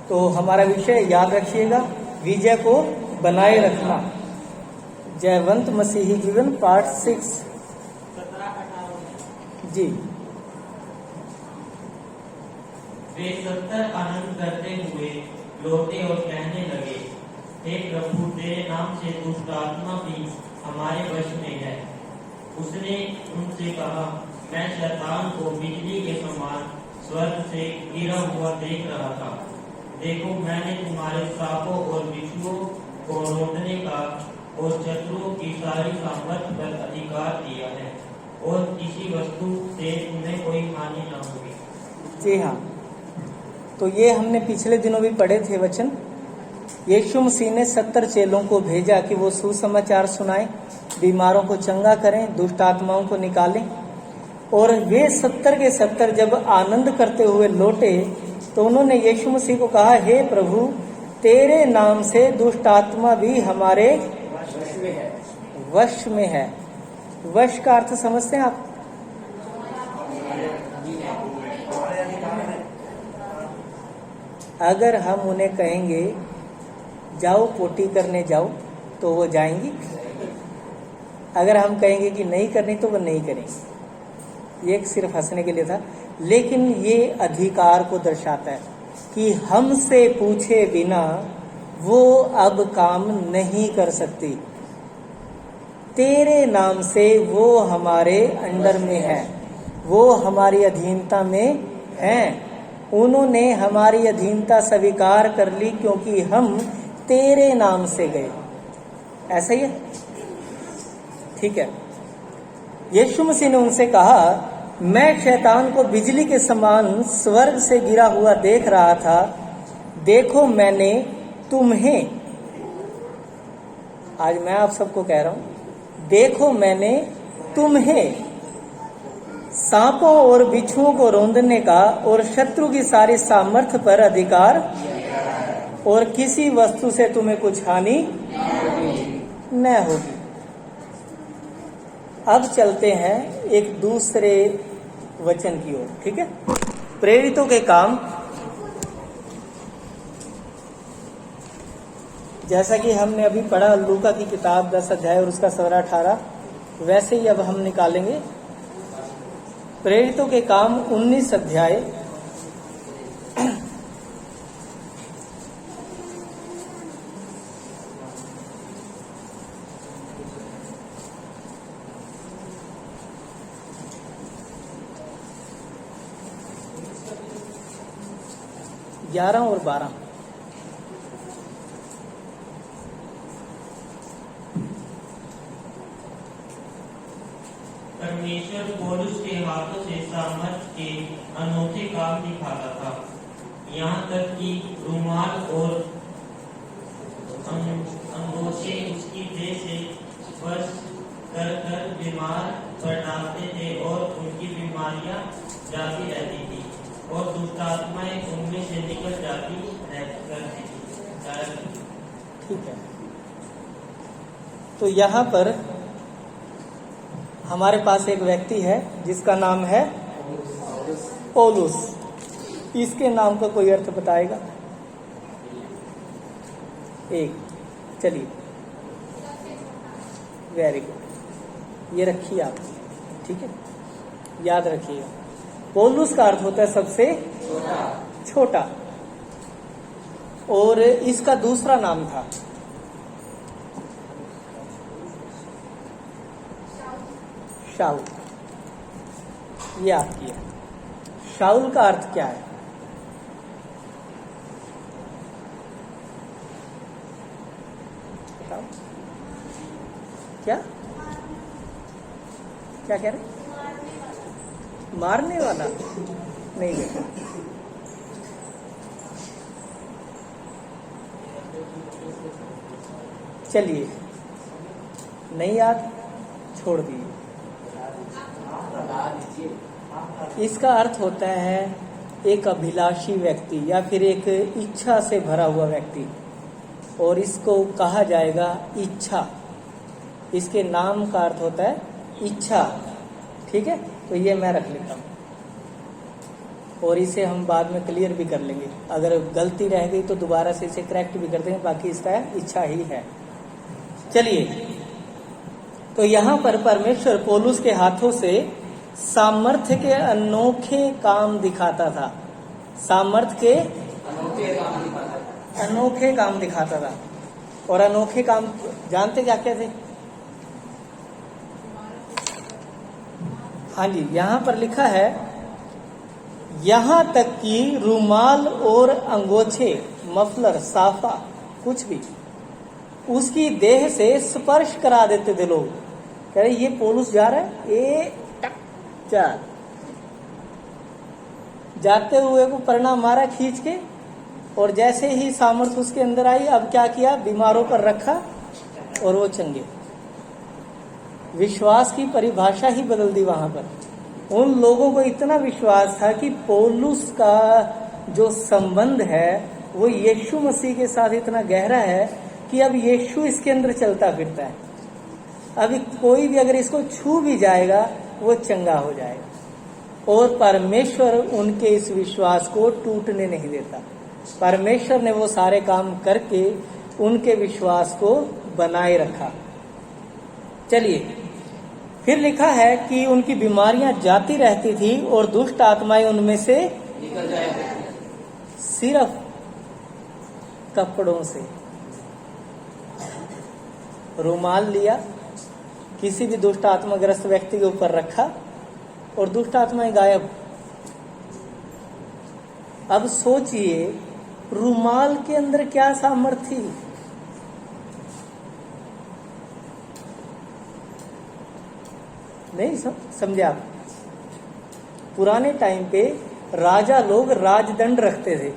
तो हमारा विषय याद रखिएगा, विजय को बनाए रखना। जयवंत मसीही जीवन पार्ट 6 जी। वे 70 आनंद करते हुए लौटे और कहने लगे, हे प्रभु, तेरे नाम से दुष्ट आत्मा भी हमारे वश में है। उसने उनसे कहा, मैं शैतान को बिजली के समान स्वर्ग से गिरा हुआ देख रहा था। देखो, मैंने तुम्हारे सांपों और बिच्छुओं को रोकने का और शत्रुओं की सारी सामर्थ्य पर अधिकार दिया है, और किसी वस्तु से तुम्हें कोई हानि न होगी। जी हाँ, तो ये हमने पिछले दिनों भी पढ़े थे वचन। यीशु मसीह ने 70 चेलों को भेजा कि वो सुसमाचार सुनाएं, बीमारों को चंगा करें, दुष्ट आत्माओं को निकालें। और वे 70 के 70 जब आनंद करते हुए लौटे तो उन्होंने यीशु मसीह को कहा, हे प्रभु, तेरे नाम से दुष्ट आत्मा भी हमारे वश में है। वश का अर्थ समझते हैं आप? अगर हम उन्हें कहेंगे जाओ पोटी करने जाओ तो वो जाएंगी। अगर हम कहेंगे कि नहीं करनी तो वो नहीं करेंगे। ये सिर्फ हंसने के लिए था, लेकिन ये अधिकार को दर्शाता है कि हमसे पूछे बिना वो अब काम नहीं कर सकती। तेरे नाम से वो हमारे अंडर में है, वो हमारी अधीनता में हैं। उन्होंने हमारी अधीनता स्वीकार कर ली क्योंकि हम तेरे नाम से गए। ऐसा ही है, ठीक है। यीशु मसीह ने उनसे कहा, मैं शैतान को बिजली के समान स्वर्ग से गिरा हुआ देख रहा था। देखो, मैंने तुम्हें, आज मैं आप सबको कह रहा हूं, देखो मैंने तुम्हें सांपों और बिच्छुओं को रौंदने का और शत्रु की सारी सामर्थ्य पर अधिकार, और किसी वस्तु से तुम्हें कुछ हानि न होगी। अब चलते हैं एक दूसरे वचन की ओर, ठीक है। प्रेरितों के काम, जैसा कि हमने अभी पढ़ा लूका की किताब 10 अध्याय और उसका 17-18, वैसे ही अब हम निकालेंगे प्रेरितों के काम 19 अध्याय 11 और 12। परमेश्वर पौलुस के हाथों से सामर्थ के अनोखे काम दिखाता था, यहाँ तक कि रुमाल और अंगोछे उसकी देह से स्पर्श कर कर बीमार पर डालते थे और उनकी बीमारियां जाती रहती थी और दुष्ट आत्माएं उनमें से निकल जाती रहती थी। ठीक है, तो यहाँ पर हमारे पास एक व्यक्ति है जिसका नाम है पौलुस। इसके नाम का कोई अर्थ बताएगा? एक, चलिए, वेरी गुड, ये रखिए आप, ठीक है, याद रखिएगा। पौलुस का अर्थ होता है सबसे छोटा, और इसका दूसरा नाम था शाऊल। ये आपकी है। शाऊल का अर्थ क्या है? क्या क्या कह रहे? मारने वाला? नहीं देखा। चलिए, नहीं याद, छोड़ दिए। इसका अर्थ होता है एक अभिलाषी व्यक्ति या फिर एक इच्छा से भरा हुआ व्यक्ति, और इसको कहा जाएगा इच्छा। इसके नाम का अर्थ होता है इच्छा, ठीक है। तो ये मैं रख लेता हूं। और इसे हम बाद में क्लियर भी कर लेंगे। अगर गलती रह गई तो दोबारा से इसे करेक्ट भी कर देंगे, बाकी इसका इच्छा ही है। चलिए, तो यहाँ पर परमेश्वर पौलुस के हाथों से सामर्थ्य के अनोखे काम दिखाता था। सामर्थ्य के अनोखे काम दिखाता था। और अनोखे काम जानते क्या क्या थे? हाँ जी, यहाँ पर लिखा है, यहाँ तक कि रुमाल और अंगोछे, मफलर, साफा, कुछ भी उसकी देह से स्पर्श करा देते थे लोग। कह रहे ये पौलुस जा रहा है, ये टक चार जाते हुए को प्रणाम मारा खींच के, और जैसे ही सामर्थ्य उसके अंदर आई, अब क्या किया, बीमारों पर रखा और वो चंगे। विश्वास की परिभाषा ही बदल दी वहां पर। उन लोगों को इतना विश्वास था कि पौलुस का जो संबंध है वो यीशु मसीह के साथ इतना गहरा है कि अब यीशु इसके अंदर चलता फिरता है। अभी कोई भी अगर इसको छू भी जाएगा वो चंगा हो जाएगा। और परमेश्वर उनके इस विश्वास को टूटने नहीं देता। परमेश्वर ने वो सारे काम करके उनके विश्वास को बनाए रखा। चलिए, फिर लिखा है कि उनकी बीमारियां जाती रहती थी और दुष्ट आत्माएं उनमें से निकल जाती थी। सिर्फ कपड़ों से, रुमाल लिया, किसी भी दुष्ट आत्माग्रस्त व्यक्ति के ऊपर रखा और दुष्ट आत्माएं गायब। अब सोचिए, रुमाल के अंदर क्या सामर्थ्य थी? नहीं समझे आप? पुराने टाइम पे राजा लोग राजदंड रखते थे।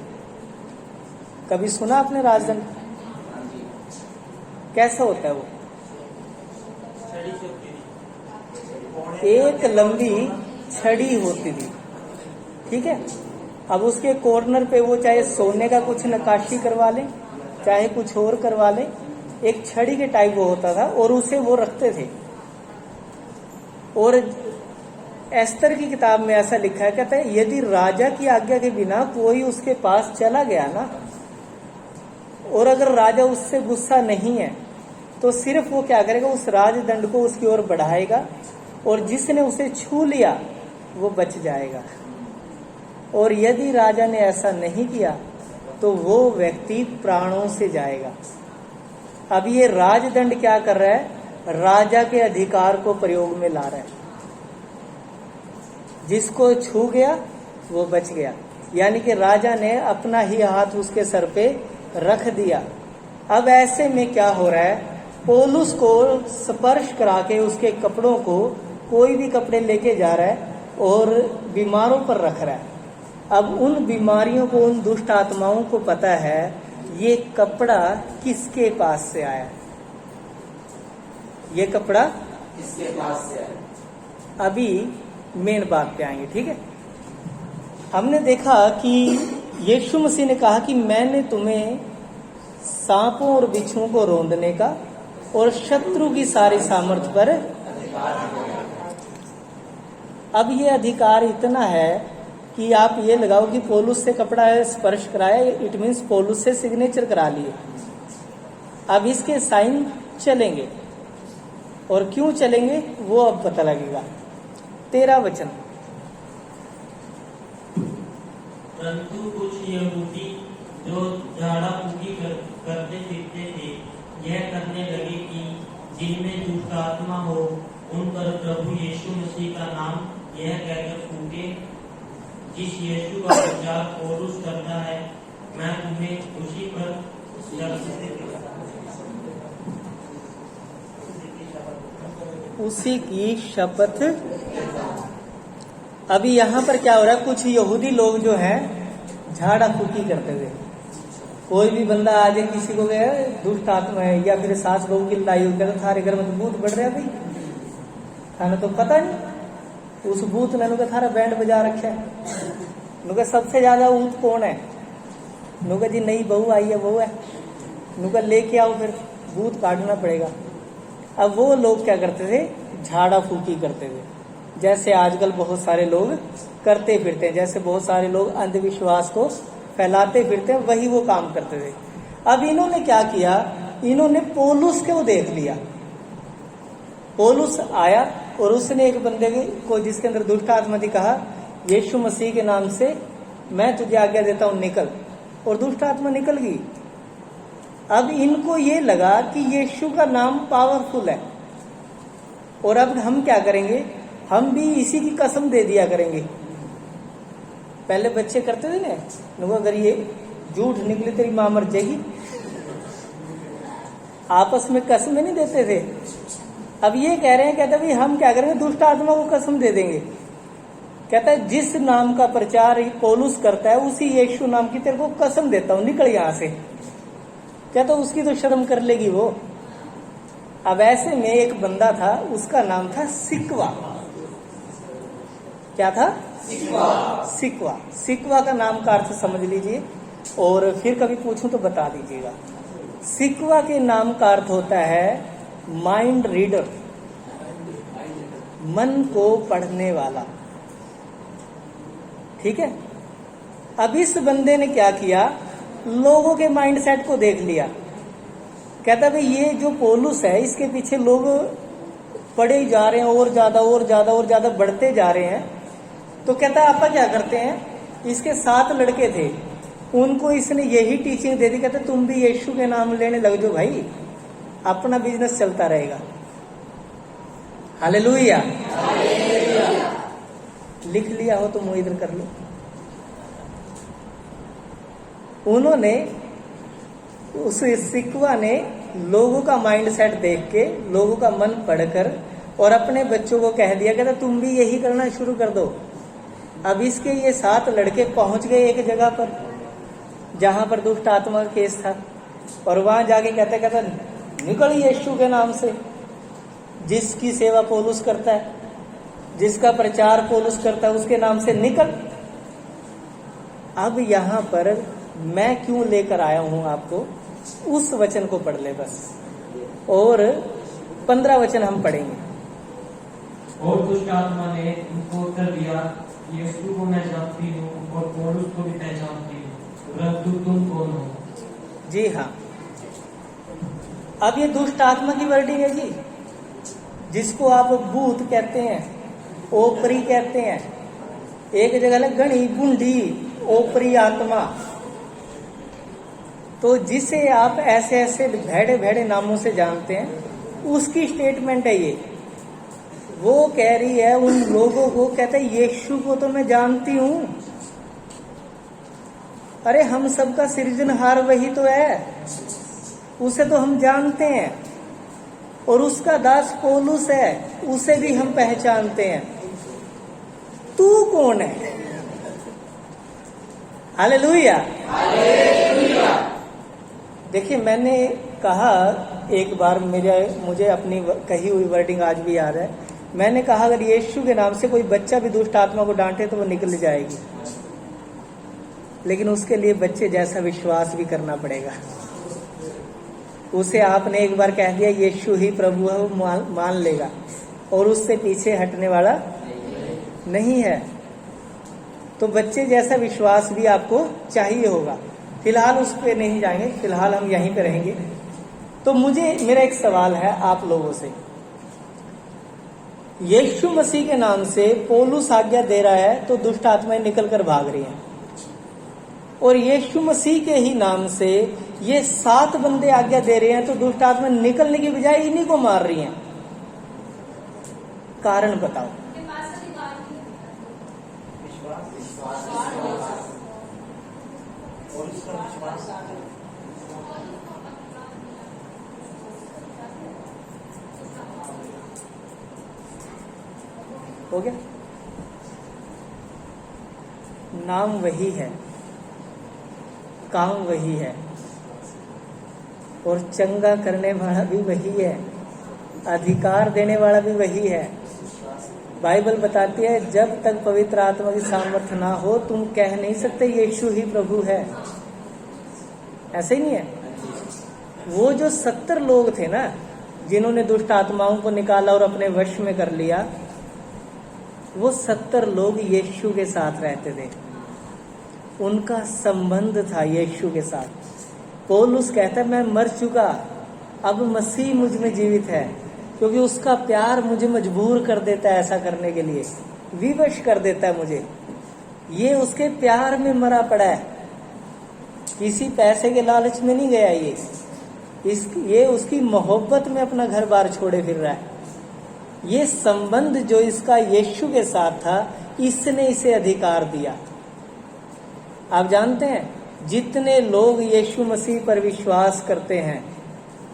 कभी सुना आपने राजदंड? कैसा होता है वो? एक लंबी छड़ी होती थी, ठीक है। अब उसके कॉर्नर पे वो चाहे सोने का कुछ नक्काशी करवा ले, चाहे कुछ और करवा ले, एक छड़ी के टाइप वो होता था और उसे वो रखते थे। और एस्तर की किताब में ऐसा लिखा है, कहता है यदि राजा की आज्ञा के बिना कोई उसके पास चला गया ना, और अगर राजा उससे गुस्सा नहीं है, तो सिर्फ वो क्या करेगा, उस राजदंड को उसकी ओर बढ़ाएगा और जिसने उसे छू लिया वो बच जाएगा। और यदि राजा ने ऐसा नहीं किया तो वो व्यक्ति प्राणों से जाएगा। अब ये राजदंड क्या कर रहा है? राजा के अधिकार को प्रयोग में ला रहा है। जिसको छू गया वो बच गया, यानी कि राजा ने अपना ही हाथ उसके सर पे रख दिया। अब ऐसे में क्या हो रहा है, पौलुस को स्पर्श करा के उसके कपड़ों को, कोई भी कपड़े लेके जा रहा है और बीमारों पर रख रहा है। अब उन बीमारियों को, उन दुष्ट आत्माओं को पता है ये कपड़ा किसके पास से आया, ये कपड़ा किसके पास से आया। अभी मेन बात पे आएंगे, ठीक है। हमने देखा कि यीशु मसीह ने कहा कि मैंने तुम्हें सांपों और बिच्छुओं को रौंदने का और शत्रु की सारी सामर्थ्य पर अब ये अधिकार इतना है कि आप ये लगाओ कि पौलुस से कपड़ा स्पर्श कराया, इट मीन्स पौलुस से सिग्नेचर करा लिए। अब इसके साइन चलेंगे, और क्यों चलेंगे वो अब पता लगेगा। 13 वचन, परंतु कुछ यहूदी जो झाड़ा फूकी करते फिरते थे, यह करने लगे कि जिनमें दुष्ट आत्मा हो उन पर प्रभु यीशु मसीह का नाम यह कहकर फूके, जिस यीशु का प्रचार पौलुस करता है, मैं तुम्हें उसी पर उसी की शपथ। अभी यहाँ पर क्या हो रहा है, कुछ यहूदी लोग जो हैं झाड़ा फूकी करते थे। कोई भी बंदा आ जाए, किसी को गया दुष्ट आत्मा है या फिर सास बहू की लड़ाई हो गया, थारे घर में तो भूत बढ़ रहा है भाई, थाने तो पता नहीं, उस भूत ने नुका थारा बैंड बजा रखा है, नुका सबसे ज्यादा ऊंट कौन है, नुका जी नई बहू आई है, बहू है, नुका लेके आओ, फिर भूत काटना पड़ेगा। अब वो लोग क्या करते थे, झाड़ा फूकी करते थे, जैसे आजकल बहुत सारे लोग करते फिरते हैं। जैसे बहुत सारे लोग अंधविश्वास को फैलाते फिरते हैं, वही वो काम करते थे। अब इन्होंने क्या किया, इन्होंने पौलुस को देख लिया। पौलुस आया और उसने एक बंदे को जिसके अंदर दुष्ट आत्मा थी कहा, यीशु मसीह के नाम से मैं तुझे आज्ञा देता हूं, निकल। और दुष्ट आत्मा निकल गई। अब इनको ये लगा कि यीशु का नाम पावरफुल है, और अब हम क्या करेंगे, हम भी इसी की कसम दे दिया करेंगे। पहले बच्चे करते थे ना, अगर ये झूठ निकली तेरी मां मर जाएगी, आपस में कसम नहीं देते थे। अब ये कह रहे हैं, कहते भाई हम क्या करेंगे, दुष्ट आत्मा को कसम दे देंगे। कहता है जिस नाम का प्रचार पौलुस करता है उसी यीशु नाम की तेरे को कसम देता हूं, निकल यहां से। कहता उसकी तो शर्म कर लेगी वो। अब ऐसे में एक बंदा था, उसका नाम था सिकवा। क्या था? सिकवा। सिकवा का नाम का अर्थ समझ लीजिए, और फिर कभी पूछूं तो बता दीजिएगा। सिकवा के नाम का अर्थ होता है माइंड रीडर, मन को पढ़ने वाला। ठीक है। अब इस बंदे ने क्या किया, लोगों के माइंड सेट को देख लिया। कहता भाई ये जो पौलुस है इसके पीछे लोग पड़े ही जा रहे हैं, और ज्यादा और ज्यादा और ज्यादा बढ़ते जा रहे हैं। तो कहता है आप क्या करते हैं, इसके 7 लड़के थे, उनको इसने यही टीचिंग दे दी। कहते तुम भी यीशु के नाम लेने लग जाओ भाई, अपना बिजनेस चलता रहेगा। हालेलुया। लिख लिया हो तो मुंह इधर कर लो। उन्होंने, उस सिकवा ने लोगों का माइंड सेट देख के, लोगों का मन पढ़कर, और अपने बच्चों को कह दिया, कहता तुम भी यही करना शुरू कर दो। अब इसके ये 7 लड़के पहुंच गए एक जगह पर जहां पर दुष्ट आत्मा का केस था, और वहां जाके कहता निकल यीशु के नाम से, जिसकी सेवा पौलुस करता है, जिसका प्रचार पौलुस करता है, उसके नाम से निकल। अब यहां पर मैं क्यों लेकर आया हूं आपको, उस वचन को पढ़ ले बस, और 15 वचन हम पढ़ेंगे। और दुष्ट आत्मा ने उनको उत्तर दिया, यीशु को मैं जानती हूँ और पौलुस को भी पहचानती हूँ, परंतु तुम कौन हो? जी हाँ, अब ये दुष्ट आत्मा की वर्डिंग है जी, जिसको आप भूत कहते हैं, ओपरी कहते हैं। एक जगह लग गणी बूंदी ओपरी आत्मा। तो जिसे आप ऐसे ऐसे भेड़े भेड़े नामों से जानते हैं, उसकी स्टेटमेंट है ये। वो कह रही है उन लोगों को, कहते हैं यीशु को तो मैं जानती हूं, अरे हम सबका सृजनहार वही तो है, उसे तो हम जानते हैं, और उसका दास पौलुस है, उसे भी हम पहचानते हैं। तू कौन है? हालेलुया। देखिए मैंने कहा एक बार, मुझे अपनी कही हुई वर्डिंग आज भी याद है। मैंने कहा अगर यीशु के नाम से कोई बच्चा भी दुष्ट आत्मा को डांटे तो वो निकल जाएगी, लेकिन उसके लिए बच्चे जैसा विश्वास भी करना पड़ेगा। उसे आपने एक बार कह दिया यीशु ही प्रभु है, वो मान लेगा, और उससे पीछे हटने वाला नहीं है। तो बच्चे जैसा विश्वास भी आपको चाहिए होगा। फिलहाल उस पर नहीं जाएंगे, फिलहाल हम यहीं पे रहेंगे। तो मेरा एक सवाल है आप लोगों से, यीशु मसीह के नाम से पौलुस आज्ञा दे रहा है तो दुष्ट आत्माएं निकल कर भाग रही हैं, और यीशु मसीह के ही नाम से ये 7 बंदे आज्ञा दे रहे हैं तो दुष्ट आत्मा निकलने की बजाय इन्हीं को मार रही हैं। कारण बताओ। हो गया? नाम वही है, काम वही है, और चंगा करने वाला भी वही है, अधिकार देने वाला भी वही है। बाइबल बताती है जब तक पवित्र आत्मा की सामर्थ्य ना हो तुम कह नहीं सकते यीशु ही प्रभु है। ऐसे ही नहीं है? वो जो 70 लोग थे ना जिन्होंने दुष्ट आत्माओं को निकाला और अपने वश में कर लिया, वो 70 लोग यीशु के साथ रहते थे, उनका संबंध था यीशु के साथ। पौलुस कहता है मैं मर चुका, अब मसीह मुझ में जीवित है, क्योंकि उसका प्यार मुझे मजबूर कर देता है ऐसा करने के लिए, विवश कर देता है मुझे। ये उसके प्यार में मरा पड़ा है, किसी पैसे के लालच में नहीं गया ये उसकी मोहब्बत में अपना घर बार छोड़े फिर रहा है। ये संबंध जो इसका यीशु के साथ था, इसने इसे अधिकार दिया। आप जानते हैं जितने लोग यीशु मसीह पर विश्वास करते हैं,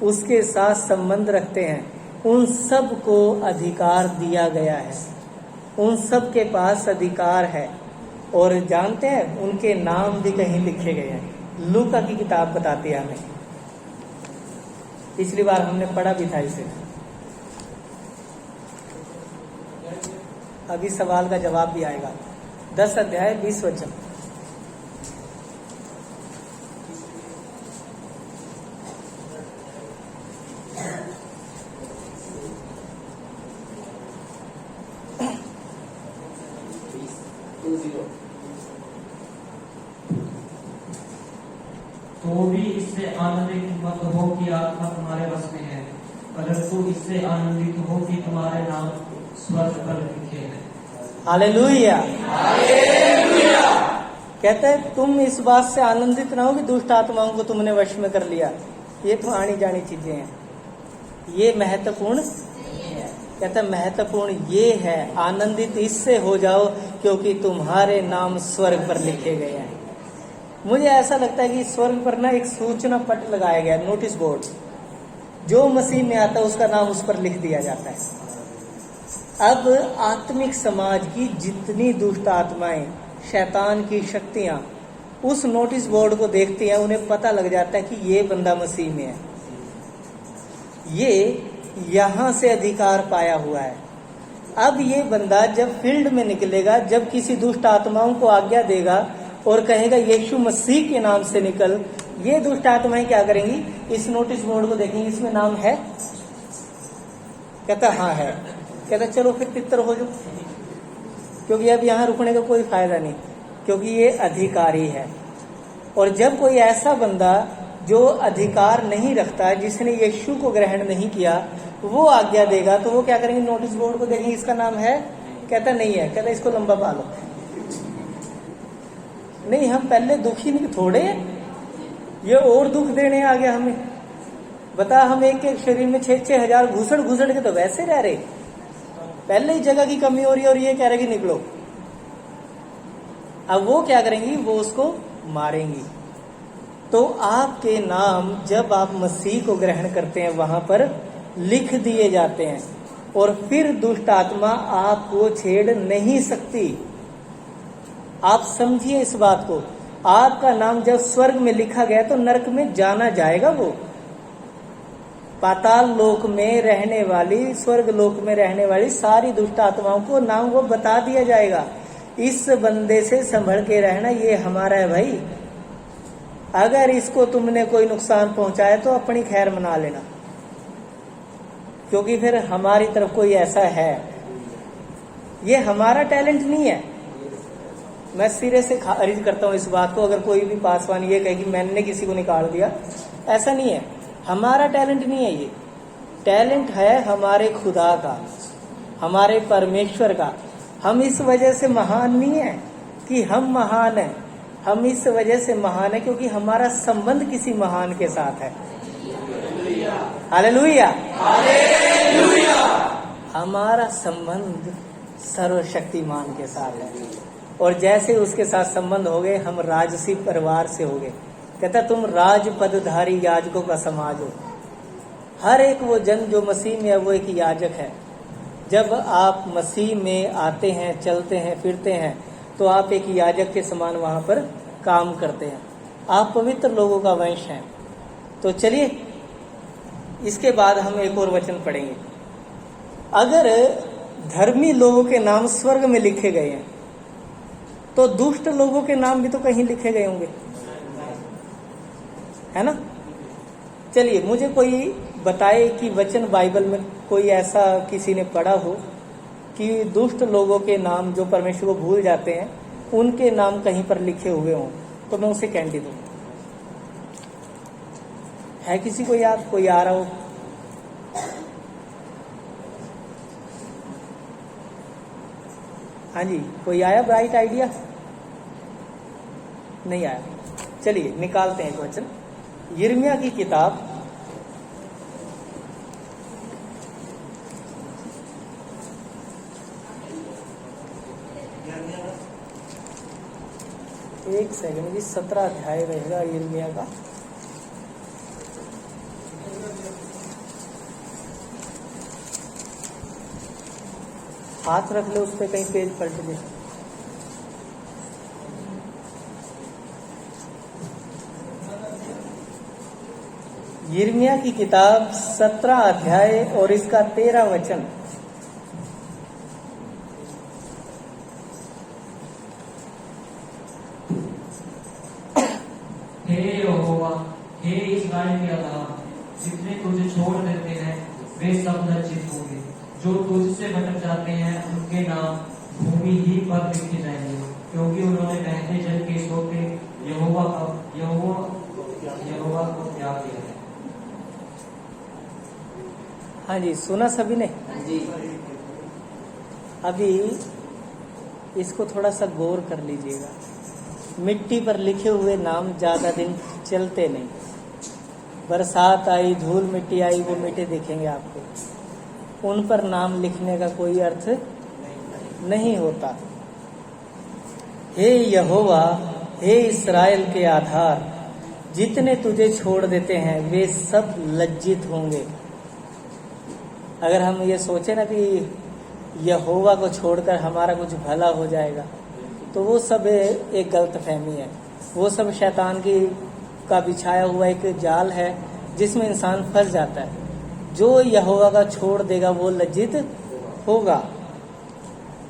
उसके साथ संबंध रखते हैं, उन सब को अधिकार दिया गया है, उन सब के पास अधिकार है। और जानते हैं उनके नाम भी कहीं लिखे गए हैं। लूका की किताब बताती है हमें, पिछली बार हमने पढ़ा भी था इसे। अभी सवाल का जवाब भी आएगा। 10 अध्याय 20 वचन। तो भी इससे आनंदित मत हो कि आत्मा तुम्हारे वश में है, परंतु इससे आनंदित हो कि तुम्हारे नाम स्वर्ग पर लिखे हैं। हालेलुया। कहते हैं तुम इस बात से आनंदित ना हो कि दुष्ट आत्माओं को तुमने वश में कर लिया। ये तो आनी जानी चीजें हैं, ये महत्वपूर्ण कहते हैं महत्वपूर्ण ये है, आनंदित इससे हो जाओ क्योंकि तुम्हारे नाम स्वर्ग पर लिखे गए हैं। मुझे ऐसा लगता है कि स्वर्ग पर ना एक सूचना पट लगाया गया, नोटिस बोर्ड, जो मसीह में आता है उसका नाम उस पर लिख दिया जाता है। अब आत्मिक समाज की जितनी दुष्ट आत्माएं, शैतान की शक्तियां उस नोटिस बोर्ड को देखती हैं, उन्हें पता लग जाता है कि ये बंदा मसीह में है, ये यहां से अधिकार पाया हुआ है। अब ये बंदा जब फील्ड में निकलेगा, जब किसी दुष्ट आत्माओं को आज्ञा देगा और कहेगा यीशु मसीह के नाम से निकल, ये दुष्ट आत्माएं क्या करेंगी? इस नोटिस बोर्ड को देखेंगी, इसमें नाम है? कहता हाँ है। कहता चलो फिर तितर हो जाओ, क्योंकि अब यहाँ रुकने का कोई फायदा नहीं, क्योंकि ये अधिकारी है। और जब कोई ऐसा बंदा जो अधिकार नहीं रखता, जिसने यीशु को ग्रहण नहीं किया, वो आज्ञा देगा, तो वो क्या करेंगे? नोटिस बोर्ड को देखेंगे, इसका नाम है? कहता नहीं है। कहता इसको लंबा पालो। नहीं, हम पहले दुखी नहीं थोड़े, ये और दुख देने आ गया हमें। बता, हम एक एक शरीर में 6-6 हजार घुसड़ के तो वैसे रह रहे, पहले ही जगह की कमी हो रही है और ये कह रहे कि निकलो। अब वो क्या करेंगी? वो उसको मारेंगी। तो आपके नाम जब आप मसीह को ग्रहण करते हैं वहां पर लिख दिए जाते हैं, और फिर दुष्ट आत्मा आपको छेड़ नहीं सकती। आप समझिए इस बात को, आपका नाम जब स्वर्ग में लिखा गया तो नरक में जाना जाएगा। वो पाताल लोक में रहने वाली, स्वर्ग लोक में रहने वाली सारी दुष्ट आत्माओं को नाम वो बता दिया जाएगा, इस बंदे से संभल के रहना, ये हमारा है भाई। अगर इसको तुमने कोई नुकसान पहुंचाया तो अपनी खैर मना लेना, क्योंकि फिर हमारी तरफ कोई ऐसा है, ये हमारा टैलेंट नहीं है। मैं सिरे से खारिज करता हूं इस बात को। अगर कोई भी पासवान ये कहे कि मैंने किसी को निकाल दिया, ऐसा नहीं है, हमारा टैलेंट नहीं है। ये टैलेंट है हमारे खुदा का, हमारे परमेश्वर का। हम इस वजह से महान नहीं है कि हम महान हैं, हम इस वजह से महान है क्योंकि हमारा संबंध किसी महान के साथ है। Hallelujah, hallelujah. हमारा संबंध सर्वशक्तिमान के साथ है, और जैसे उसके साथ संबंध हो गए, हम राजसी परिवार से हो गए। कहता तुम राज पदधारी याजकों का समाज हो। हर एक वो जन जो मसीह में है वो एक याजक है। जब आप मसीह में आते हैं, चलते हैं, फिरते हैं, तो आप एक याजक के समान वहां पर काम करते हैं। आप पवित्र लोगों का वंश हैं। तो चलिए, इसके बाद हम एक और वचन पढ़ेंगे। अगर धर्मी लोगों के नाम स्वर्ग में लिखे गए हैं, तो दुष्ट लोगों के नाम भी तो कहीं लिखे गए होंगे, है ना? चलिए, मुझे कोई बताए कि वचन बाइबल में कोई ऐसा किसी ने पढ़ा हो कि दुष्ट लोगों के नाम जो परमेश्वर को भूल जाते हैं उनके नाम कहीं पर लिखे हुए हों तो मैं उसे कैंडी दूँ। है किसी को याद? कोई आ रहा हो? हाँ जी, कोई आया ब्राइट आइडिया? नहीं आया। चलिए निकालते हैं एक वचन, यिर्मयाह की किताब एक सेकंड जी, 17 अध्याय रहेगा यिर्मयाह का। हाथ रख लो उस पर, कहीं पेज पलट जाए। यिर्मयाह की किताब 17 अध्याय और इसका 13 वचन। हे यहोवा, हे इस्राएल के आधार, जितने तुझे छोड़ देते हैं वे सब लज्जित होंगे। जो तुझसे भटक जाते हैं उनके नाम भूमि ही पर लिखे जाएंगे, क्योंकि उन्होंने बहते जल के सोते यहोवा को त्याग दिया है। हाँ जी, सुना सभी ने? अभी इसको थोड़ा सा गौर कर लीजिएगा। मिट्टी पर लिखे हुए नाम ज्यादा दिन चलते नहीं। बरसात आई, धूल मिट्टी आई, वो मिटे दिखेंगे आपको। उन पर नाम लिखने का कोई अर्थ नहीं होता। हे यहोवा, हे इस्राएल के आधार, जितने तुझे छोड़ देते हैं वे सब लज्जित होंगे। अगर हम ये सोचे ना कि यहोवा को छोड़कर हमारा कुछ भला हो जाएगा, तो वो सब एक गलत फहमी है। वो सब शैतान का बिछाया हुआ एक जाल है जिसमें इंसान फंस जाता है। जो यहोवा का छोड़ देगा वो लज्जित होगा।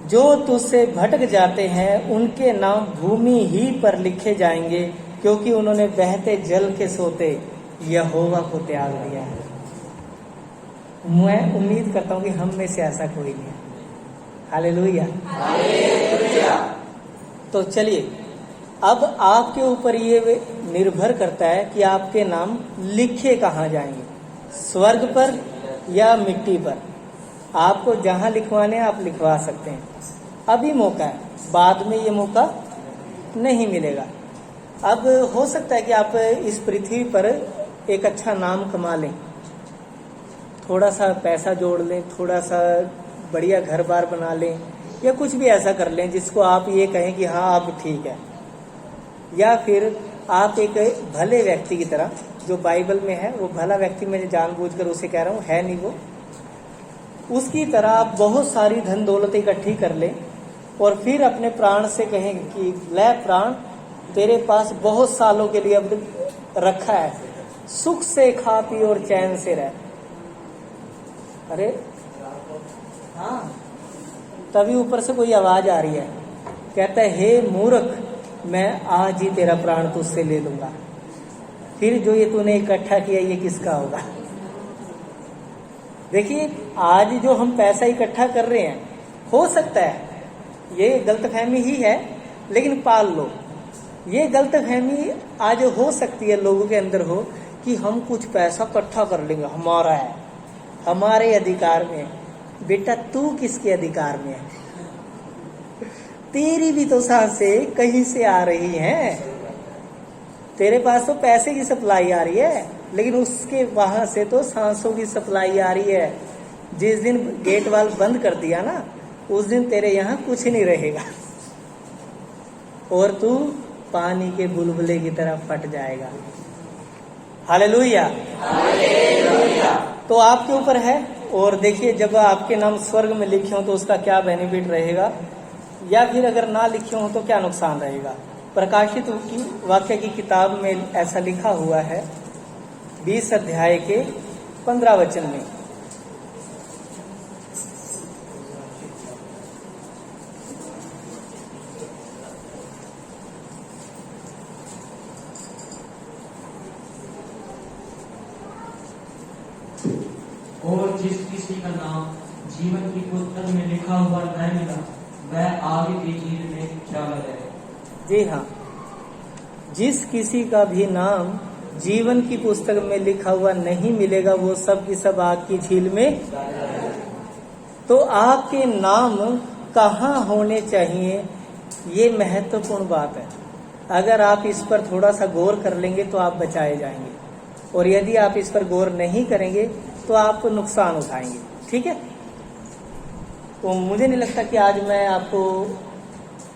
जो तुझसे भटक जाते हैं उनके नाम भूमि ही पर लिखे जाएंगे, क्योंकि उन्होंने बहते जल के सोते यहोवा को त्याग दिया है। मैं उम्मीद करता हूं कि हम में से ऐसा कोई नहीं है। हालेलुया। तो चलिए, अब आपके ऊपर ये निर्भर करता है कि आपके नाम लिखे कहाँ जाएंगे, स्वर्ग पर या मिट्टी पर। आपको जहां लिखवाने आप लिखवा सकते हैं। अभी मौका है, बाद में ये मौका नहीं मिलेगा। अब हो सकता है कि आप इस पृथ्वी पर एक अच्छा नाम कमा लें, थोड़ा सा पैसा जोड़ लें, थोड़ा सा बढ़िया घर बार बना लें, या कुछ भी ऐसा कर लें जिसको आप ये कहें कि हाँ आप ठीक है। या फिर आप एक भले व्यक्ति की तरह, जो बाइबल में है वो भला व्यक्ति, मैं जानबूझकर उसे कह रहा हूँ, है नहीं वो, उसकी तरह आप बहुत सारी धन दौलत इकट्ठी कर लें और फिर अपने प्राण से कहें कि ले प्राण, तेरे पास बहुत सालों के लिए अब रखा है, सुख से खा पी और चैन से रह। अरे हाँ, तभी ऊपर से कोई आवाज आ रही है, कहता है हे मूर्ख, मैं आज ही तेरा प्राण तुझसे ले लूंगा। फिर जो ये तूने इकट्ठा किया ये किसका होगा? देखिए, आज जो हम पैसा इकट्ठा कर रहे हैं, हो सकता है ये गलतफहमी ही है, लेकिन पाल लो। ये गलतफहमी आज हो सकती है लोगों के अंदर हो कि हम कुछ पैसा इकट्ठा कर लेंगे, हमारा है, हमारे अधिकार में है। बेटा, तू किसके अधिकार में है? तेरी भी तो सांसें कहीं से आ रही हैं। तेरे पास तो पैसे की सप्लाई आ रही है, लेकिन उसके वहां से तो सांसों की सप्लाई आ रही है। जिस दिन गेट वाल बंद कर दिया ना, उस दिन तेरे यहाँ कुछ नहीं रहेगा और तू पानी के बुलबुले की तरह फट जाएगा। हालेलुया। हालेलुया। तो आपके ऊपर है। और देखिए, जब आपके नाम स्वर्ग में लिखे हो तो उसका क्या बेनिफिट रहेगा, या फिर अगर ना लिखे हो तो क्या नुकसान रहेगा। प्रकाशित वाक्य की किताब में ऐसा लिखा हुआ है 20 अध्याय के 15 वचन में, और जिस किसी का नाम जीवन की पुस्तक में लिखा हुआ न मिला, वह आगे की झील में चला जाए। जी हाँ, जिस किसी का भी नाम जीवन की पुस्तक में लिखा हुआ नहीं मिलेगा, वो सब की सब आग की झील में। तो आपके नाम कहाँ होने चाहिए, ये महत्वपूर्ण बात है। अगर आप इस पर थोड़ा सा गौर कर लेंगे तो आप बचाए जाएंगे, और यदि आप इस पर गौर नहीं करेंगे तो आप नुकसान उठाएंगे। ठीक है, तो मुझे नहीं लगता कि आज मैं आपको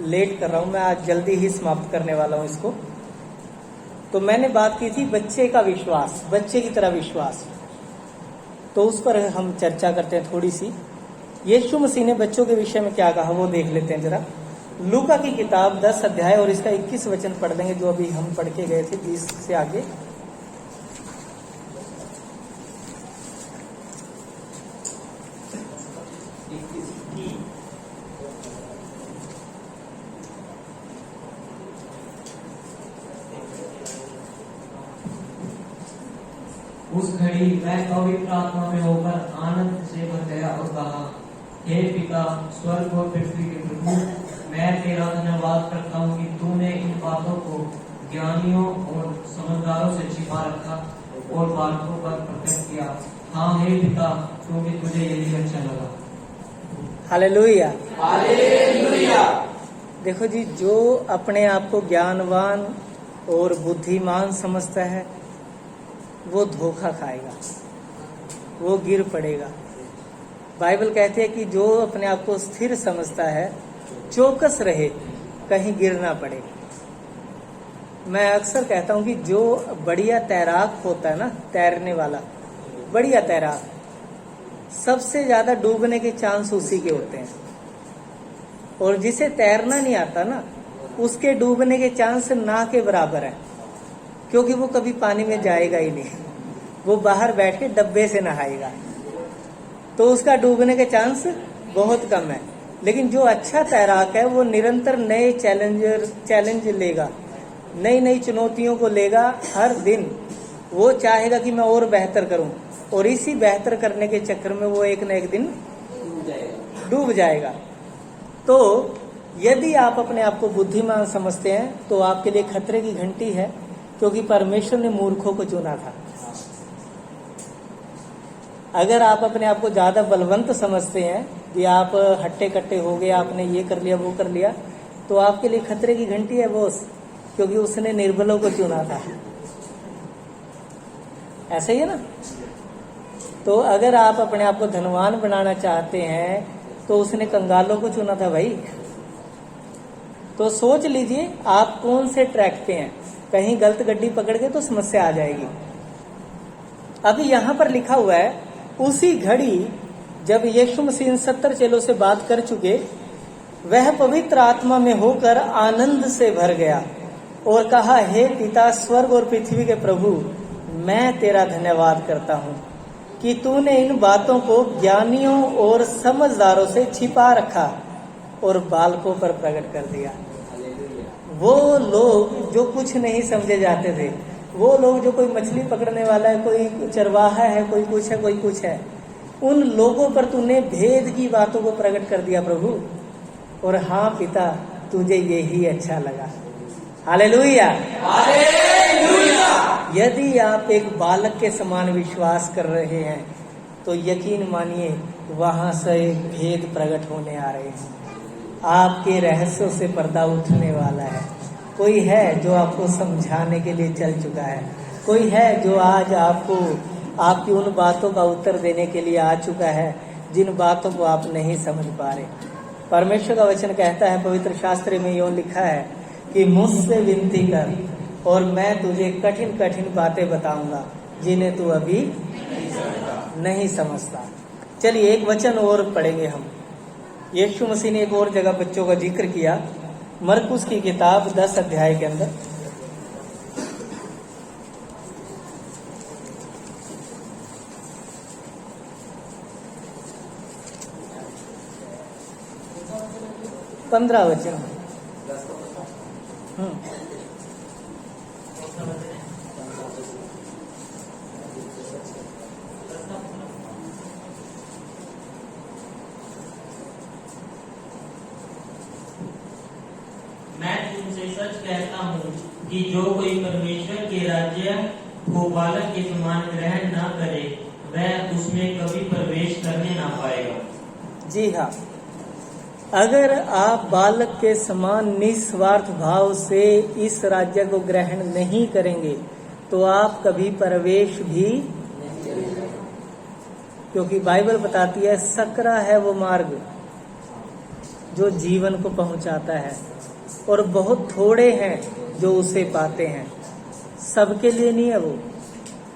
लेट कर रहा हूं, मैं आज जल्दी ही समाप्त करने वाला हूं इसको। तो मैंने बात की थी बच्चे का विश्वास, बच्चे की तरह विश्वास, तो उस पर हम चर्चा करते हैं थोड़ी सी। यीशु मसीह ने बच्चों के विषय में क्या कहा वो देख लेते हैं जरा। लूका की किताब 10 अध्याय और इसका 21 वचन पढ़ देंगे, जो अभी हम पढ़ के गए थे 20 से आगे। उस घड़ी वह पवित्र आत्मा में होकर आनंद से भर गया और कहा, हे पिता, स्वर्ग और पृथ्वी के प्रभु, मैं तेरा धन्यवाद करता हूँ कि तूने इन बातों को ज्ञानियों और समझदारों से छिपा रखा और बालकों पर प्रकट किया। हाँ हे पिता, क्योंकि तुझे यही अच्छा लगा। Hallelujah, hallelujah. देखो जी, जो अपने आप को ज्ञानवान और बुद्धिमान समझता है वो धोखा खाएगा, वो गिर पड़ेगा। बाइबल कहती है कि जो अपने आप को स्थिर समझता है चौकस रहे, कहीं गिर ना पड़े। मैं अक्सर कहता हूं कि जो बढ़िया तैराक होता है ना, तैरने वाला बढ़िया तैराक, सबसे ज्यादा डूबने के चांस उसी के होते हैं। और जिसे तैरना नहीं आता ना, उसके डूबने के चांस ना के बराबर है, क्योंकि वो कभी पानी में जाएगा ही नहीं, वो बाहर बैठ के डब्बे से नहाएगा, तो उसका डूबने के चांस बहुत कम है। लेकिन जो अच्छा तैराक है वो निरंतर नए चैलेंज लेगा, नई नई चुनौतियों को लेगा। हर दिन वो चाहेगा कि मैं और बेहतर करूं, और इसी बेहतर करने के चक्कर में वो एक न एक दिन डूब जाएगा। तो यदि आप अपने आप को बुद्धिमान समझते हैं तो आपके लिए खतरे की घंटी है, क्योंकि परमेश्वर ने मूर्खों को चुना था। अगर आप अपने आप को ज्यादा बलवंत समझते हैं कि आप हट्टे कट्टे हो गए, आपने ये कर लिया वो कर लिया, तो आपके लिए खतरे की घंटी है बॉस, क्योंकि उसने निर्बलों को चुना था। ऐसा ही है ना। तो अगर आप अपने आप को धनवान बनाना चाहते हैं तो उसने कंगालों को चुना था भाई। तो सोच लीजिए आप कौन से ट्रैक पे हैं, कहीं गलत गड्डी पकड़ के तो समस्या आ जाएगी। अभी यहां पर लिखा हुआ है, उसी घड़ी जब यीशु मसीह 70 चेलों से बात कर चुके, वह पवित्र आत्मा में होकर आनंद से भर गया और कहा, हे पिता, स्वर्ग और पृथ्वी के प्रभु, मैं तेरा धन्यवाद करता हूँ कि तूने इन बातों को ज्ञानियों और समझदारों से छिपा रखा और बालकों पर प्रकट कर दिया। वो लोग जो कुछ नहीं समझे जाते थे, वो लोग जो कोई मछली पकड़ने वाला है, कोई चरवाहा है, कोई कुछ है, कोई कुछ है, उन लोगों पर तूने भेद की बातों को प्रकट कर दिया प्रभु। और हाँ पिता, तुझे यही अच्छा लगा। Hallelujah, hallelujah. यदि आप एक बालक के समान विश्वास कर रहे हैं तो यकीन मानिए वहां से एक भेद प्रकट होने आ रहे हैं। आपके रहस्यों से पर्दा उठने वाला है। कोई है जो आपको समझाने के लिए चल चुका है, कोई है जो आज आपको आपकी उन बातों का उत्तर देने के लिए आ चुका है जिन बातों को आप नहीं समझ पा रहे। परमेश्वर का वचन कहता है, पवित्र शास्त्र में यूं लिखा है कि मुझसे विनती कर और मैं तुझे कठिन कठिन बातें बताऊंगा जिन्हें तू अभी नहीं समझता। चलिए एक वचन और पढ़ेंगे हम। यीशु मसीह ने एक और जगह बच्चों का जिक्र किया, मरकुस की किताब 10 अध्याय के अंदर। पंद्रह वचन। कि जो कोई परमेश्वर के राज्य को बालक के समान ग्रहण न करे वह उसमें कभी प्रवेश करने ना पाएगा। जी हाँ, अगर आप बालक के समान निस्वार्थ भाव से इस राज्य को ग्रहण नहीं करेंगे तो आप कभी प्रवेश भी, क्योंकि बाइबल बताती है सकरा है वो मार्ग जो जीवन को पहुंचाता है और बहुत थोड़े हैं जो उसे पाते हैं। सबके लिए नहीं है वो,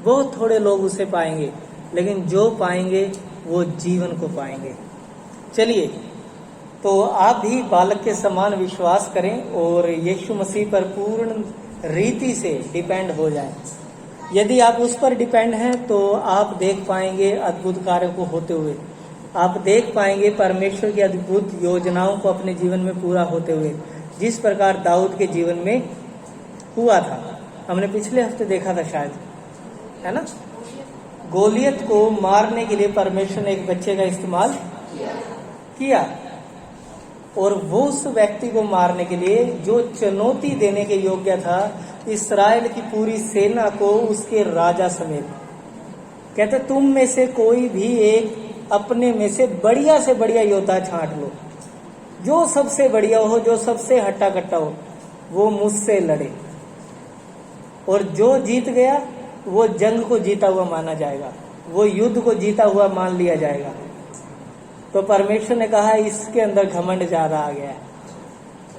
बहुत थोड़े लोग उसे पाएंगे, लेकिन जो पाएंगे वो जीवन को पाएंगे। चलिए, तो आप भी बालक के समान विश्वास करें और यीशु मसीह पर पूर्ण रीति से डिपेंड हो जाएं। यदि आप उस पर डिपेंड हैं तो आप देख पाएंगे अद्भुत कार्य को होते हुए, आप देख पाएंगे परमेश्वर की अद्भुत योजनाओं को अपने जीवन में पूरा होते हुए, जिस प्रकार दाऊद के जीवन में हुआ था। हमने पिछले हफ्ते देखा था शायद, है ना, गोलियत को मारने के लिए परमेश्वर ने एक बच्चे का इस्तेमाल किया और वो उस व्यक्ति को मारने के लिए जो चुनौती देने के योग्य था इस्राएल की पूरी सेना को, उसके राजा समेत। कहते तुम में से कोई भी एक अपने में से बढ़िया योद्धा छांट लो, जो सबसे बढ़िया हो, जो सबसे हट्टा कट्टा हो, वो मुझसे लड़े, और जो जीत गया वो जंग को जीता हुआ माना जाएगा, वो युद्ध को जीता हुआ मान लिया जाएगा। तो परमेश्वर ने कहा इसके अंदर घमंड ज्यादा आ गया है,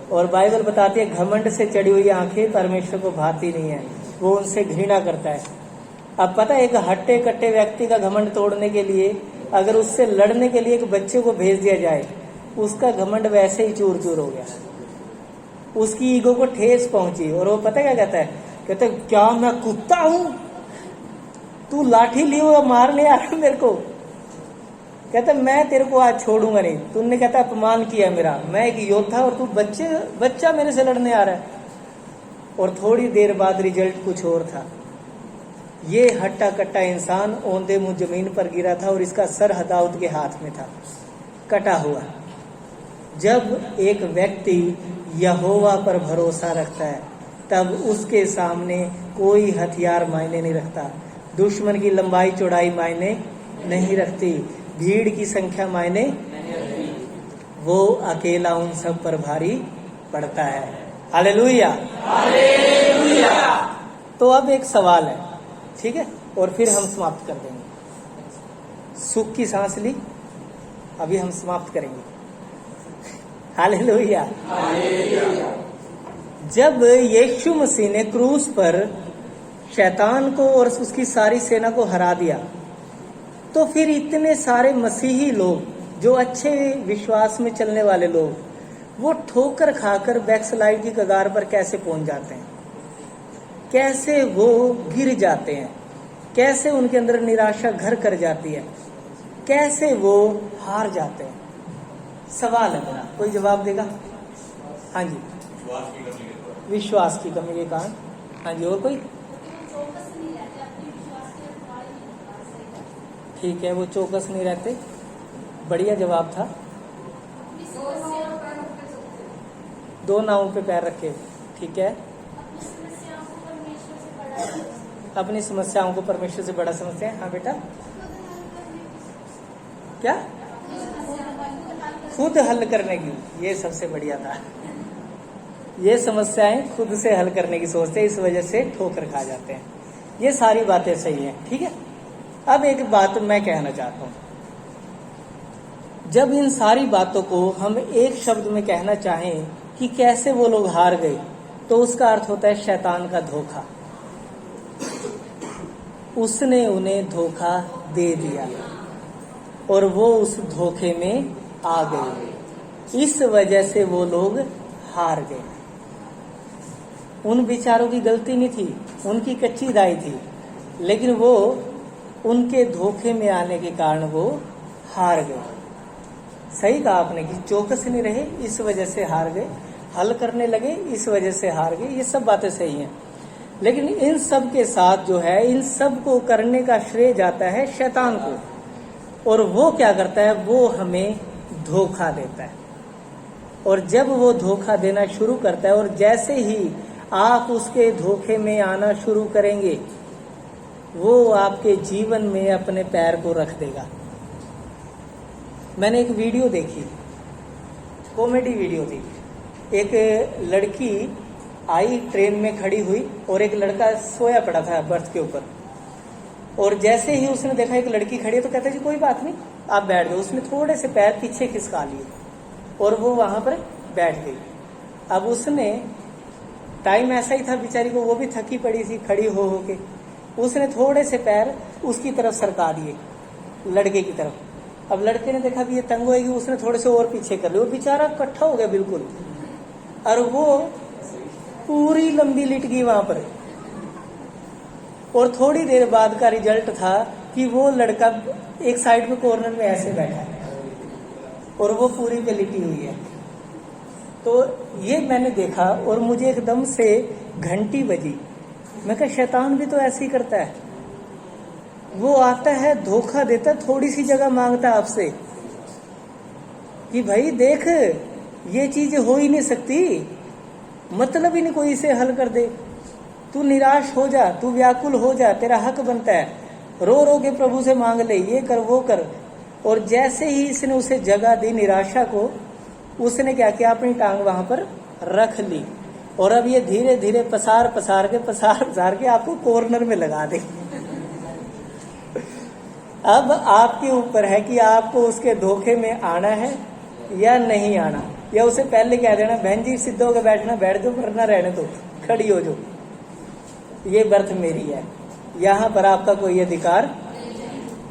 और बाइबल बताती है घमंड से चढ़ी हुई आंखें परमेश्वर को भाती नहीं है, वो उनसे घृणा करता है। अब पता है, एक हट्टे कट्टे व्यक्ति का घमंड तोड़ने के लिए, अगर उससे लड़ने के लिए एक बच्चे को भेज दिया जाए, उसका घमंड वैसे ही चूर चूर हो गया, उसकी ईगो को ठेस पहुंची, और वो पता क्या कहता है, कहते क्या मैं कुत्ता हूं, तू लाठी लिए हुआ मारने आ रहा मेरे को, कहता मैं तेरे को आज छोड़ूंगा नहीं, तूने कहता अपमान किया मेरा, मैं एक योद्धा और तू बच्चा मेरे से लड़ने आ रहा है। और थोड़ी देर बाद रिजल्ट कुछ और था, ये हट्टा कट्टा इंसान औंधे मुंह जमीन पर गिरा था और इसका सर दाऊद के हाथ में था, कटा हुआ। जब एक व्यक्ति यहोवा पर भरोसा रखता है तब उसके सामने कोई हथियार मायने नहीं रखता, दुश्मन की लंबाई चौड़ाई मायने नहीं रखती, भीड़ की संख्या मायने, वो अकेला उन सब पर भारी पड़ता है। Hallelujah, hallelujah. तो अब एक सवाल है, ठीक है, और फिर हम समाप्त कर देंगे। सुख की सांस ली, अभी हम समाप्त करेंगे। हालेलुया। जब यीशु मसीह ने क्रूस पर शैतान को और उसकी सारी सेना को हरा दिया, तो फिर इतने सारे मसीही लोग जो अच्छे विश्वास में चलने वाले लोग, वो ठोकर खाकर बैकस्लाइड की कगार पर कैसे पहुंच जाते हैं, कैसे वो गिर जाते हैं, कैसे उनके अंदर निराशा घर कर जाती है, कैसे वो हार जाते हैं। सवाल है मेरा, कोई जवाब देगा? हाँ जी, विश्वास की कमी के कारण। हाँ जी, और कोई? ठीक है, वो चौकस नहीं रहते, बढ़िया जवाब था। दो नावों पे पैर रखे, ठीक है। अपनी समस्याओं को परमेश्वर से बड़ा समझते हैं। हाँ बेटा, क्या? खुद हल करने की, ये सबसे बढ़िया था। ये समस्याएं खुद से हल करने की सोचते हैं, इस वजह से ठोकर खा जाते हैं। ये सारी बातें सही हैं, ठीक है। अब एक बात मैं कहना चाहता हूं, जब इन सारी बातों को हम एक शब्द में कहना चाहें कि कैसे वो लोग हार गए, तो उसका अर्थ होता है शैतान का धोखा। उसने उन्हें धोखा दे दिया और वो उस धोखे में आ गए, इस वजह से वो लोग हार गए। उन बेचारों की गलती नहीं थी, उनकी कच्ची दाई थी, लेकिन वो उनके धोखे में आने के कारण वो हार गए। सही कहा आपने कि चौकस नहीं रहे, इस वजह से हार गए, हल करने लगे, इस वजह से हार गए। ये सब बातें सही हैं, लेकिन इन सब के साथ जो है, इन सब को करने का श्रेय जाता है शैतान को। और वो क्या करता है, वो हमें धोखा देता है। और जब वो धोखा देना शुरू करता है, और जैसे ही आप उसके धोखे में आना शुरू करेंगे, वो आपके जीवन में अपने पैर को रख देगा। मैंने एक वीडियो देखी, कॉमेडी वीडियो थी। एक लड़की आई, ट्रेन में खड़ी हुई और एक लड़का सोया पड़ा था बर्थ के ऊपर, और जैसे ही उसने देखा एक लड़की खड़ी है तो कहता जी कोई बात नहीं आप बैठ जाओ। उसने थोड़े से पैर पीछे खिसका लिए और वो वहां पर बैठ गई। अब उसने, टाइम ऐसा ही था बेचारी को, वो भी थकी पड़ी थी खड़ी हो के, उसने थोड़े से पैर उसकी तरफ सरका दिए, लड़के की तरफ। अब लड़के ने देखा भी ये तंग होएगी, उसने थोड़े से और पीछे कर लिए, वो बेचारा इकट्ठा हो गया बिल्कुल, और वो पूरी लंबी लिट गई वहां पर। और थोड़ी देर बाद का रिजल्ट था कि वो लड़का एक साइड में कॉर्नर में ऐसे बैठा है और वो पूरी पे लिटी हुई है। तो ये मैंने देखा और मुझे एकदम से घंटी बजी। मैं कहा शैतान भी तो ऐसे ही करता है, वो आता है धोखा देता, थोड़ी सी जगह मांगता है आपसे कि भाई देख ये चीज हो ही नहीं सकती, मतलब ही नहीं कोई इसे हल कर दे, तू निराश हो जा, तू व्याकुल हो जा, तेरा हक बनता है, रो रो के प्रभु से मांग ले, ये कर वो कर। और जैसे ही इसने उसे जगह दी निराशा को, उसने क्या किया, अपनी टांग वहां पर रख ली और अब ये धीरे धीरे पसार पसार के आपको कॉर्नर में लगा दे। अब आपके ऊपर है कि आपको उसके धोखे में आना है या नहीं आना, या उसे पहले कह देना बहन जी सिद्ध होकर बैठना, बैठ जाओ, वरना रहने दो, खड़ी हो जाओ, ये बर्थ मेरी है, यहाँ पर आपका कोई अधिकार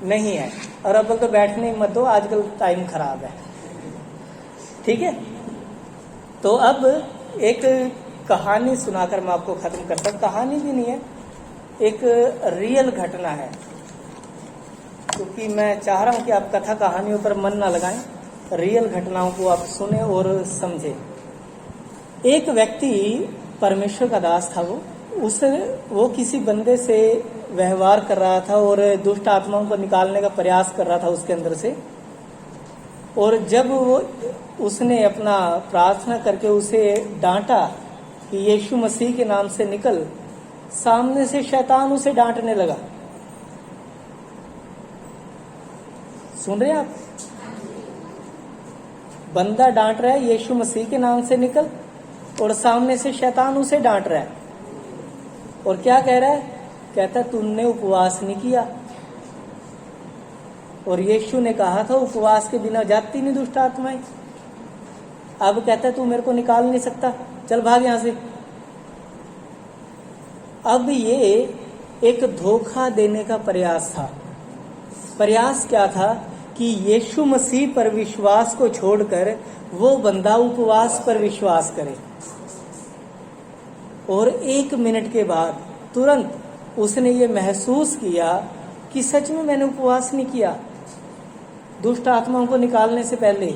नहीं है। और अब तो बैठने मत दो, आजकल टाइम खराब है। ठीक है, तो अब एक कहानी सुनाकर मैं आपको खत्म करता हूं। कहानी भी नहीं है, एक रियल घटना है, क्योंकि मैं चाह रहा हूं कि आप कथा कहानियों पर मन ना लगाएं, रियल घटनाओं को आप सुने और समझे। एक व्यक्ति परमेश्वर का दास था, वो किसी बंदे से व्यवहार कर रहा था और दुष्ट आत्माओं को निकालने का प्रयास कर रहा था उसके अंदर से। और जब उसने अपना प्रार्थना करके उसे डांटा कि यीशु मसीह के नाम से निकल, सामने से शैतान उसे डांटने लगा। सुन रहे आप, बंदा डांट रहा है यीशु मसीह के नाम से निकल, और सामने से शैतान उसे डांट रहा है। और क्या कह रहा है, कहता तुमने उपवास नहीं किया, और यीशु ने कहा था उपवास के बिना जाती नहीं दुष्ट आत्माएं। अब कहता तू मेरे को निकाल नहीं सकता, चल भाग यहां से। अब ये एक धोखा देने का प्रयास था। प्रयास क्या था कि यीशु मसीह पर विश्वास को छोड़कर वो बंदा उपवास पर विश्वास करे, और 1 मिनट के बाद तुरंत उसने ये महसूस किया कि सच में मैंने उपवास नहीं किया दुष्ट आत्माओं को निकालने से पहले,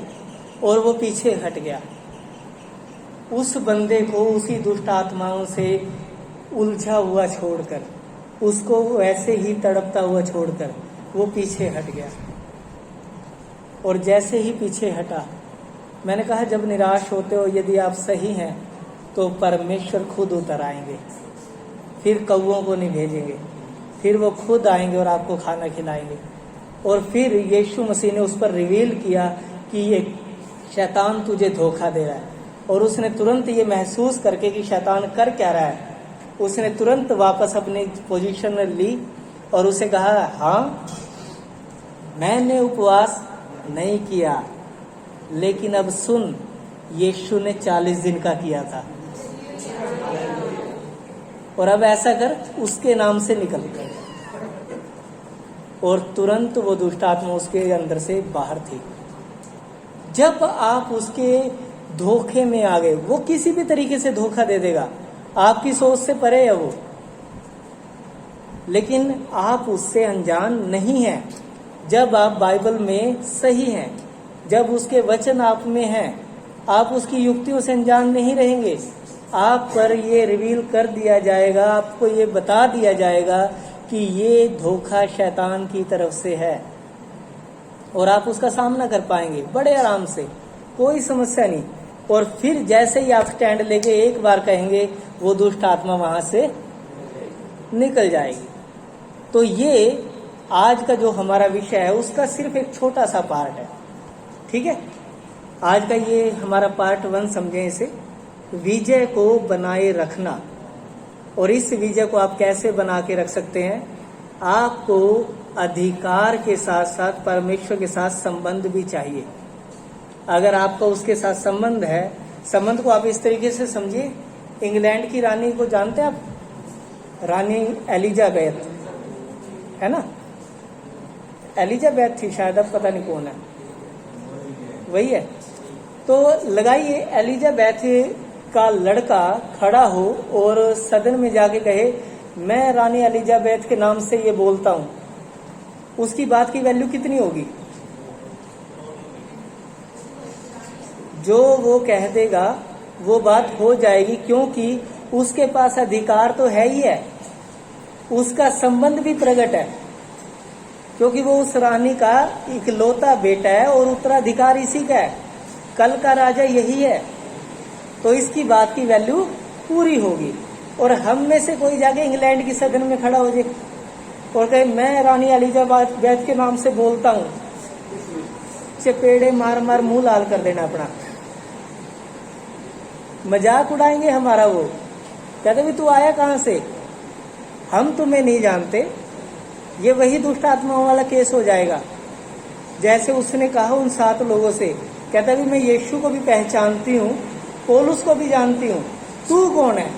और वो पीछे हट गया। उस बंदे को उसी दुष्ट आत्माओं से उलझा हुआ छोड़कर, उसको वैसे ही तड़पता हुआ छोड़कर वो पीछे हट गया। और जैसे ही पीछे हटा, मैंने कहा जब निराश होते हो यदि आप सही हैं तो परमेश्वर खुद उतर आएंगे, फिर कौओं को नहीं भेजेंगे, फिर वो खुद आएंगे और आपको खाना खिलाएंगे। और फिर यीशु मसीह ने उस पर रिवील किया कि ये शैतान तुझे धोखा दे रहा है, और उसने तुरंत ये महसूस करके कि शैतान कर क्या रहा है, उसने तुरंत वापस अपनी पोजीशन में ली और उसे कहा हाँ मैंने उपवास नहीं किया, लेकिन अब सुन यीशु ने 40 दिन का किया था, और अब ऐसा कर उसके नाम से निकल कर। और तुरंत वो दुष्ट आत्मा उसके अंदर से बाहर थी। जब आप उसके धोखे में आ गए, वो किसी भी तरीके से धोखा दे देगा, आपकी सोच से परे है वो, लेकिन आप उससे अनजान नहीं हैं। जब आप बाइबल में सही हैं, जब उसके वचन आप में हैं, आप उसकी युक्तियों से अनजान नहीं रहेंगे। आप पर ये रिवील कर दिया जाएगा, आपको ये बता दिया जाएगा कि ये धोखा शैतान की तरफ से है, और आप उसका सामना कर पाएंगे बड़े आराम से, कोई समस्या नहीं। और फिर जैसे ही आप स्टैंड लेके एक बार कहेंगे वो दुष्ट आत्मा वहां से निकल जाएगी। तो ये आज का जो हमारा विषय है उसका सिर्फ एक छोटा सा पार्ट है। ठीक है, आज का ये हमारा पार्ट 1 समझें इसे, विजय को बनाए रखना। और इस विजय को आप कैसे बना के रख सकते हैं? आपको अधिकार के साथ साथ परमेश्वर के साथ संबंध भी चाहिए। अगर आपका उसके साथ संबंध है, संबंध को आप इस तरीके से समझिए, इंग्लैंड की रानी को जानते हैं आप, रानी एलिजाबेथ है ना, एलिजाबेथ थी शायद, अब पता नहीं कौन है, वही है। तो लगाइए एलिजाबेथ का लड़का खड़ा हो और सदन में जाके कहे मैं रानी एलिजाबेथ के नाम से ये बोलता हूं, उसकी बात की वैल्यू कितनी होगी? जो वो कह देगा वो बात हो जाएगी, क्योंकि उसके पास अधिकार तो है ही है, उसका संबंध भी प्रकट है, क्योंकि वो उस रानी का इकलौता बेटा है और उत्तराधिकार इसी का है, कल का राजा यही है। तो इसकी बात की वैल्यू पूरी होगी। और हम में से कोई जाके इंग्लैंड की सदन में खड़ा हो जाए और कहे मैं रानी एलिजाबेथ के नाम से बोलता हूं, चपेड़े मार मार मुंह लाल कर देना अपना, मजाक उड़ाएंगे हमारा। वो कहते भी तू आया कहां से, हम तुम्हें नहीं जानते। ये वही दुष्ट आत्माओं वाला केस हो जाएगा, जैसे उसने कहा उन 7 लोगों से, कहता भी मैं यीशु को भी पहचानती हूँ, पौलुस को भी जानती हूँ, तू कौन है?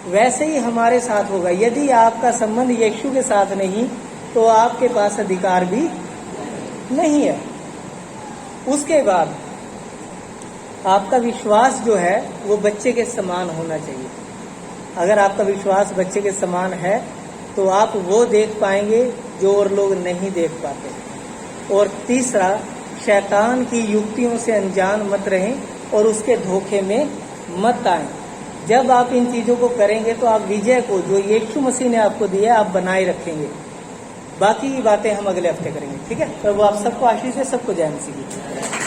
वैसे ही हमारे साथ होगा। यदि आपका संबंध यीशु के साथ नहीं तो आपके पास अधिकार भी नहीं है। उसके बाद आपका विश्वास जो है वो बच्चे के समान होना चाहिए। अगर आपका विश्वास बच्चे के समान है तो आप वो देख पाएंगे जो और लोग नहीं देख पाते। और तीसरा, शैतान की युक्तियों से अनजान मत रहें और उसके धोखे में मत आएं। जब आप इन चीजों को करेंगे तो आप विजय को जो यीशु मसीह ने आपको दिया आप बनाए रखेंगे। बाकी की बातें हम अगले हफ्ते करेंगे। ठीक है, प्रभु आप सबको आशीष दे, सबको जय मसीह की।